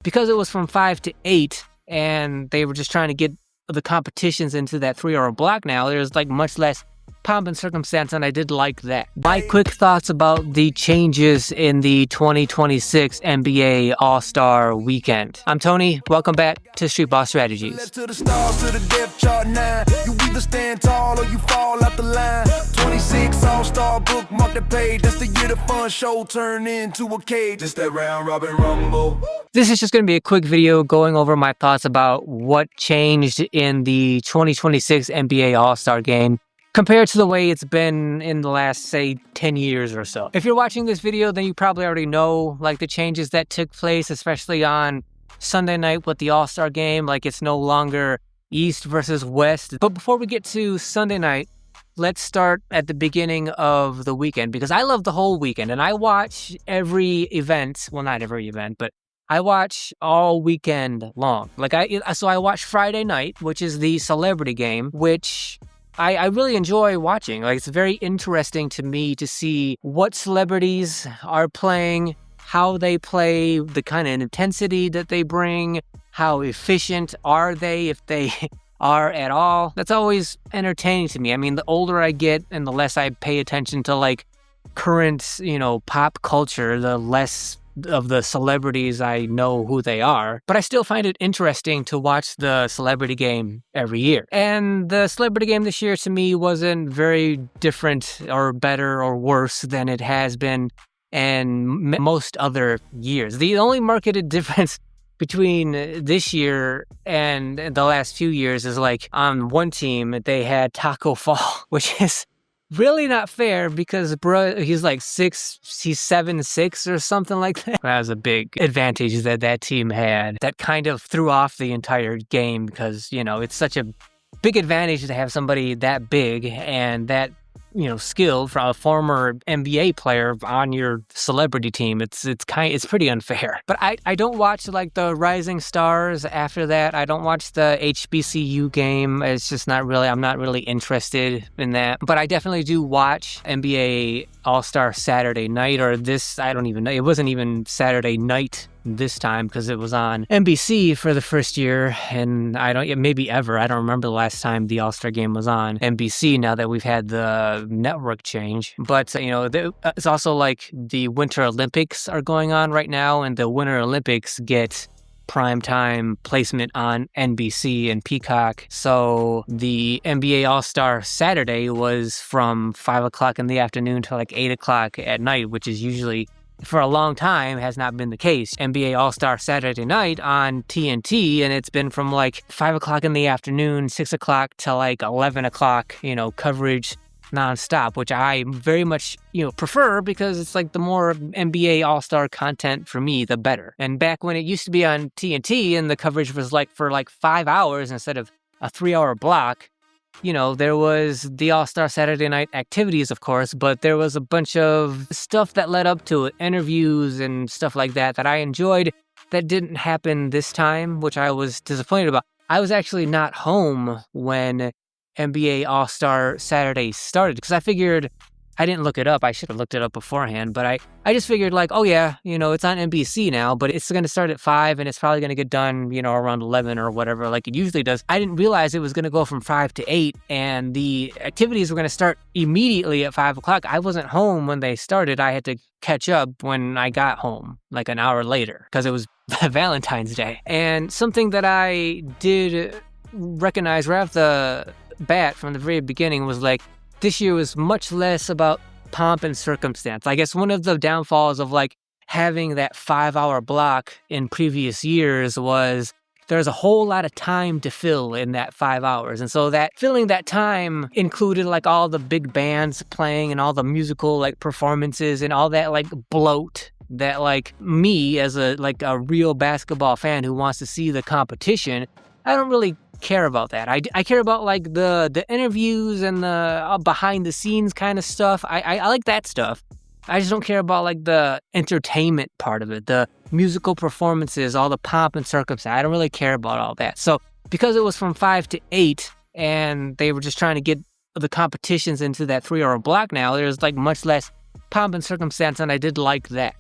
because it was from 5 to 8 and they were just trying to get the competitions into that 3-hour block now, there's like much less pomp and circumstance, and I did like that. My quick thoughts about the changes in the 2026 NBA All-Star Weekend. I'm Tony. Welcome back to Streetball Strategies. To the stars, to the depth chart 9. You either stand tall or you fall out the line. 26 All-Star bookmark the page. That's the year the fun show turned into a cage. It's that round robin rumble. This is just going to be a quick video going over my thoughts about what changed in the 2026 NBA All-Star Game compared to the way it's been in the last, say, 10 years or so. If you're watching this video, then you probably already know like the changes that took place, especially on Sunday night with the All-Star Game. Like, it's no longer East versus West. But before we get to Sunday night, let's start at the beginning of the weekend, because I love the whole weekend and I watch every event. Well, not every event, but I watch all weekend long. Like so I watch Friday night, which is the celebrity game, which I really enjoy watching. Like, it's very interesting to me to see what celebrities are playing, how they play, the kind of intensity that they bring, how efficient are they, if they are at all. That's always entertaining to me. I mean, the older I get and the less I pay attention to like current, pop culture, the less of the celebrities I know who they are, but I still find it interesting to watch the celebrity game every year. And the celebrity game this year to me wasn't very different or better or worse than it has been in most other years. The only marketed difference between this year and the last few years is like on one team they had Tacko Fall, which is really not fair because he's like 7'6" or something like that. That was a big advantage that team had. That kind of threw off the entire game because, it's such a big advantage to have somebody that big and that, skilled from a former NBA player on your celebrity team. It's pretty unfair. But I don't watch like the Rising Stars after that. I don't watch the HBCU game. It's just I'm not really interested in that. But I definitely do watch NBA All-Star Saturday night, or this, I don't even know. It wasn't even Saturday night this time because it was on NBC for the first year, and maybe ever. I don't remember the last time the All-Star game was on NBC now that we've had the network change. But, it's also like the Winter Olympics are going on right now, and the Winter Olympics get primetime placement on NBC and Peacock. So the NBA All-Star Saturday was from 5 o'clock in the afternoon to like 8 o'clock at night, which is usually, for a long time, has not been the case. NBA All-Star Saturday night on TNT, and it's been from like 5 o'clock in the afternoon, 6 o'clock to like 11 o'clock, coverage nonstop, which I very much, prefer because it's like the more NBA All-Star content for me, the better. And back when it used to be on TNT and the coverage was like for like 5 hours instead of a 3-hour block, there was the All-Star Saturday night activities, of course, but there was a bunch of stuff that led up to it, interviews and stuff like that I enjoyed that didn't happen this time, which I was disappointed about. I was actually not home when NBA All-Star Saturday started because I figured, I didn't look it up. I should have looked it up beforehand, but I just figured like, oh yeah, it's on NBC now, but it's going to start at 5 and it's probably going to get done, around 11 or whatever, like it usually does. I didn't realize it was going to go from 5 to 8 and the activities were going to start immediately at 5 o'clock. I wasn't home when they started. I had to catch up when I got home, like an hour later, because it was Valentine's Day. And something that I did recognize right off the bat from the very beginning was like, this year was much less about pomp and circumstance. I guess one of the downfalls of like having that 5-hour block in previous years was there's a whole lot of time to fill in that 5 hours. And so that filling that time included like all the big bands playing and all the musical like performances and all that like bloat that like me as a real basketball fan who wants to see the competition, I don't really care about that. I care about like the interviews and the behind the scenes kind of stuff. I like that stuff. I just don't care about like the entertainment part of it, the musical performances, all the pomp and circumstance. I don't really care about all that. So because it was from 5 to 8 and they were just trying to get the competitions into that 3-hour block now, there's like much less pomp and circumstance, and I did like that.